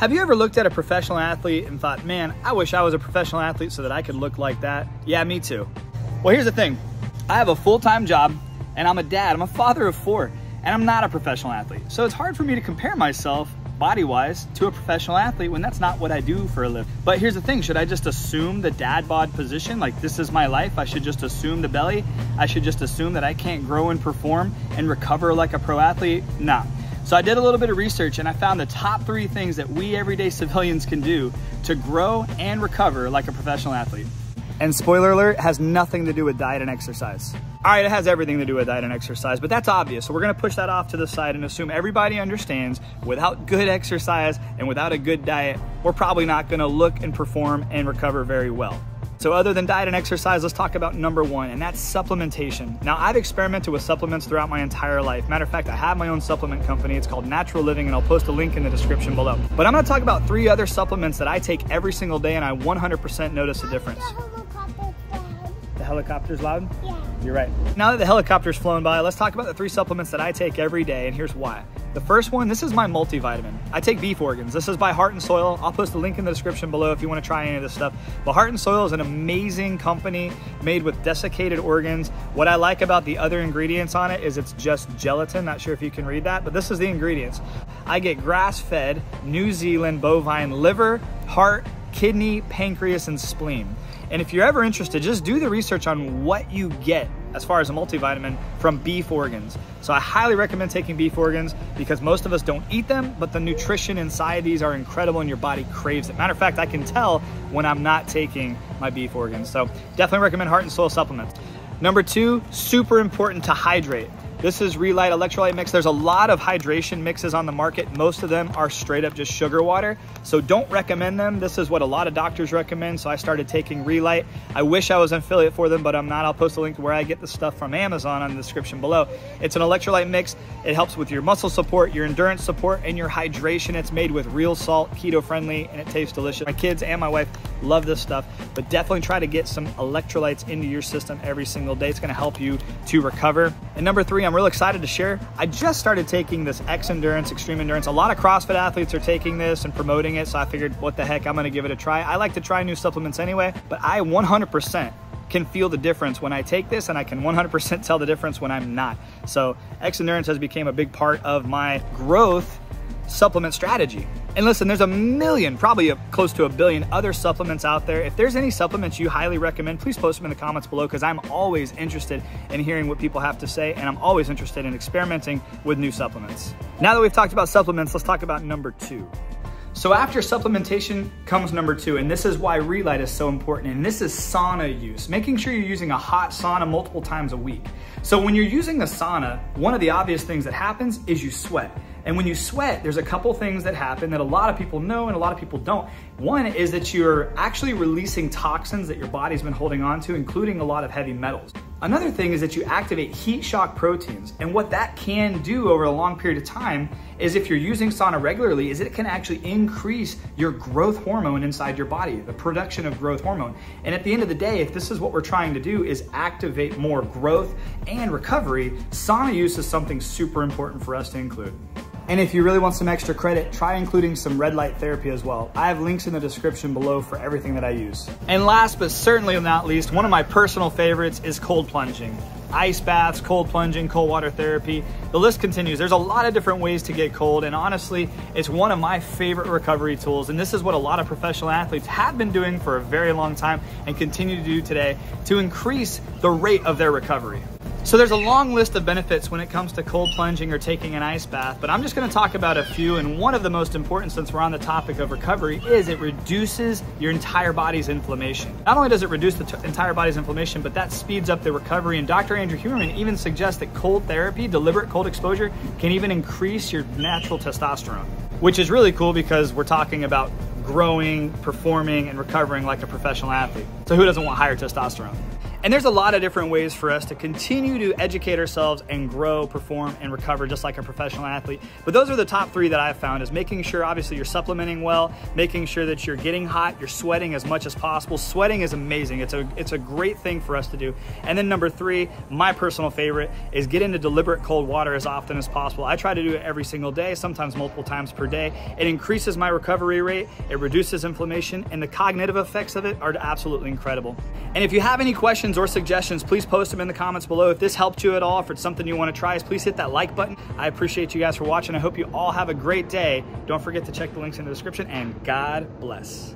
Have you ever looked at a professional athlete and thought, man, I wish I was a professional athlete so that I could look like that? Yeah, me too. Well, here's the thing. I have a full-time job and I'm a dad. I'm a father of 4 and I'm not a professional athlete. So it's hard for me to compare myself body-wise to a professional athlete when that's not what I do for a living. But here's the thing, should I just assume the dad bod position? Like, this is my life, I should just assume the belly? I should just assume that I can't grow and perform and recover like a pro athlete? Nah. So I did a little bit of research and I found the top 3 things that we everyday civilians can do to grow and recover like a professional athlete. And spoiler alert, has nothing to do with diet and exercise. All right, it has everything to do with diet and exercise, but that's obvious. So we're gonna push that off to the side and assume everybody understands without good exercise and without a good diet, we're probably not gonna look and perform and recover very well. So other than diet and exercise, let's talk about number 1, and that's supplementation. Now, I've experimented with supplements throughout my entire life. Matter of fact, I have my own supplement company. It's called Natural Living, and I'll post a link in the description below. But I'm gonna talk about 3 other supplements that I take every single day, and I 100% notice a difference. The helicopter's loud? Yeah. You're right. Now that the helicopter's flown by, let's talk about the 3 supplements that I take every day, and here's why. The first one, this is my multivitamin. I take beef organs. This is by Heart and Soil. I'll post a link in the description below if you want to try any of this stuff. But Heart and Soil is an amazing company made with desiccated organs. What I like about the other ingredients on it is it's just gelatin. Not sure if you can read that, but this is the ingredients. I get grass-fed New Zealand bovine liver, heart, kidney, pancreas, and spleen. And if you're ever interested, just do the research on what you get as far as a multivitamin from beef organs. So I highly recommend taking beef organs because most of us don't eat them, but the nutrition inside these are incredible and your body craves it. Matter of fact, I can tell when I'm not taking my beef organs. So definitely recommend Heart and Soil supplements. Number 2, super important to hydrate. This is ReLyte electrolyte mix. There's a lot of hydration mixes on the market. Most of them are straight up just sugar water. So don't recommend them. This is what a lot of doctors recommend. So I started taking ReLyte. I wish I was an affiliate for them, but I'm not. I'll post a link to where I get the stuff from Amazon on the description below. It's an electrolyte mix. It helps with your muscle support, your endurance support, and your hydration. It's made with real salt, keto friendly, and it tastes delicious. My kids and my wife love this stuff, but definitely try to get some electrolytes into your system every single day. It's gonna help you to recover. And number 3, I'm real excited to share. I just started taking this xEndurance, extreme endurance. A lot of CrossFit athletes are taking this and promoting it, so I figured, what the heck, I'm gonna give it a try. I like to try new supplements anyway, but I 100% can feel the difference when I take this, and I can 100% tell the difference when I'm not. So xEndurance has become a big part of my growth supplement strategy. And listen, there's a million, probably close to a billion other supplements out there. If there's any supplements you highly recommend, please post them in the comments below because I'm always interested in hearing what people have to say, and I'm always interested in experimenting with new supplements. Now that we've talked about supplements, let's talk about number 2. So after supplementation comes number 2, and this is why ReLyte is so important, and this is sauna use. Making sure you're using a hot sauna multiple times a week. So when you're using a sauna, one of the obvious things that happens is you sweat. And when you sweat, there's a couple things that happen that a lot of people know and a lot of people don't. One is that you're actually releasing toxins that your body's been holding on to, including a lot of heavy metals. Another thing is that you activate heat shock proteins. And what that can do over a long period of time is, if you're using sauna regularly, is it can actually increase your growth hormone inside your body, the production of growth hormone. And at the end of the day, if this is what we're trying to do, is activate more growth and recovery, sauna use is something super important for us to include. And if you really want some extra credit, try including some ReDWOOD therapy as well. I have links in the description below for everything that I use. And last but certainly not least, one of my personal favorites is cold plunging. Ice baths, cold plunging, cold water therapy. The list continues. There's a lot of different ways to get cold, and honestly, it's one of my favorite recovery tools, and this is what a lot of professional athletes have been doing for a very long time and continue to do today to increase the rate of their recovery. So there's a long list of benefits when it comes to cold plunging or taking an ice bath, but I'm just gonna talk about a few, and one of the most important, since we're on the topic of recovery, is it reduces your entire body's inflammation. Not only does it reduce the entire body's inflammation, but that speeds up the recovery, and Dr. Andrew Huberman even suggests that cold therapy, deliberate cold exposure, can even increase your natural testosterone, which is really cool because we're talking about growing, performing, and recovering like a professional athlete. So who doesn't want higher testosterone? And there's a lot of different ways for us to continue to educate ourselves and grow, perform, and recover just like a professional athlete. But those are the top 3 that I've found, is making sure obviously you're supplementing well, making sure that you're getting hot, you're sweating as much as possible. Sweating is amazing. It's a great thing for us to do. And then number 3, my personal favorite, is get into deliberate cold water as often as possible. I try to do it every single day, sometimes multiple times per day. It increases my recovery rate, it reduces inflammation, and the cognitive effects of it are absolutely incredible. And if you have any questions or suggestions, please post them in the comments below. If this helped you at all, if it's something you want to try, please hit that like button. I appreciate you guys for watching. I hope you all have a great day. Don't forget to check the links in the description, and God bless.